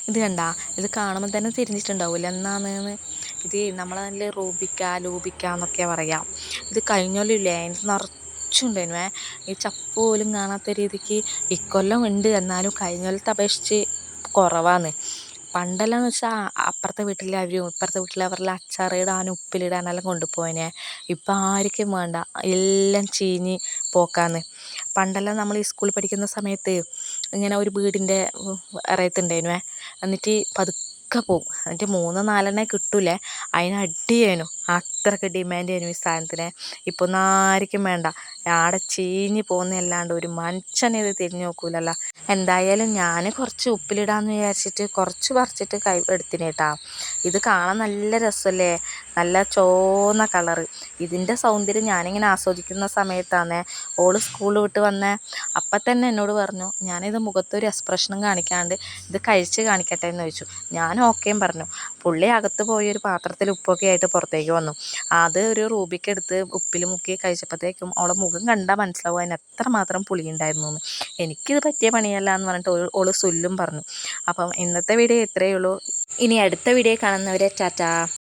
ഇത് കണ്ടാ, ഇത് കാണുമ്പോൾ തന്നെ തിരിഞ്ഞിട്ടുണ്ടാവില്ല എന്നാന്ന്. ഇത് നമ്മളെ നല്ല ലൂബിക്ക എന്നൊക്കെ പറയാം. ഇത് കഴിഞ്ഞൊല്ലില്ലേ അതിന് നിറച്ചുണ്ടായിരുന്നു. ഈ ചപ്പ് പോലും കാണാത്ത രീതിക്ക് ഇക്കൊല്ലം ഉണ്ട്, എന്നാലും കഴിഞ്ഞൊല്ലത്തെ അപേക്ഷിച്ച് കുറവാണ്. പണ്ടെല്ലാം വെച്ചാൽ അപ്പുറത്തെ വീട്ടിലെ അവരും ഇപ്പുറത്തെ വീട്ടിലെ അവരെല്ലാം അച്ചാറിടാനും ഉപ്പിലിടാനെല്ലാം കൊണ്ടുപോയനെ. ഇപ്പം ആർക്കും വേണ്ട, എല്ലാം ചീഞ്ഞ് പോക്കാന്ന്. പണ്ടെല്ലാം നമ്മൾ ഈ സ്കൂളിൽ പഠിക്കുന്ന സമയത്ത് ഇങ്ങനെ ഒരു വീടിൻ്റെ ഇറയത്തുണ്ടായിരുന്നു. എന്നിട്ട് പതുക്കെ പോവും, എന്നിട്ട് 3-4 കിട്ടൂലേ, അതിന് അടിയേനു. അത്രയ്ക്ക് ഡിമാൻഡ് ചെയ്യുന്നു ഈ സാധനത്തിന്. ഇപ്പോൾ ഒന്നും ആർക്കും വേണ്ട, ആടെ ചീഞ്ഞ് പോകുന്നതല്ലാണ്ട് ഒരു മനുഷ്യനെ ഇത് തിരിഞ്ഞു നോക്കൂലല്ലോ. എന്തായാലും ഞാൻ കുറച്ച് ഉപ്പിലിടാമെന്ന് വിചാരിച്ചിട്ട് കുറച്ച് പറിച്ചിട്ട് എടുത്തിന് കേട്ടാ. ഇത് കാണാൻ നല്ല രസമല്ലേ, നല്ല ചുവന്ന കളറ്. ഇതിൻ്റെ സൗന്ദര്യം ഞാനിങ്ങനെ ആസ്വദിക്കുന്ന സമയത്താണ് ഓള് സ്കൂൾ വിട്ട് വന്നേ. അപ്പം തന്നെ എന്നോട് പറഞ്ഞു, ഞാനിത് മുഖത്തൊരു എക്സ്പ്രഷനും കാണിക്കാണ്ട് ഇത് കഴിച്ച് കാണിക്കട്ടെ എന്ന് ചോദിച്ചു. ഞാൻ ഓക്കെയും പറഞ്ഞു. പുള്ളി അകത്ത് പോയി ഒരു പാത്രത്തിൽ ഉപ്പൊക്കെ ആയിട്ട് പുറത്തേക്ക് വന്നു. അത് ഒരു റൂബിക്ക് എടുത്ത് ഉപ്പിൽ മുക്കി കഴിച്ചപ്പോഴത്തേക്കും അവളെ മുഖം കണ്ടാൽ മനസ്സിലാവും അതിന് എത്രമാത്രം പുളിയുണ്ടായിരുന്നു എന്ന്. എനിക്കിത് പറ്റിയ പണിയല്ല എന്ന് പറഞ്ഞിട്ട് ഓള് സുല്ലും പറഞ്ഞു. അപ്പം ഇന്നത്തെ വീഡിയോ ഇത്രയേ ഉള്ളൂ. ഇനി അടുത്ത വീഡിയോ കാണുന്നവരെ ടാറ്റാ.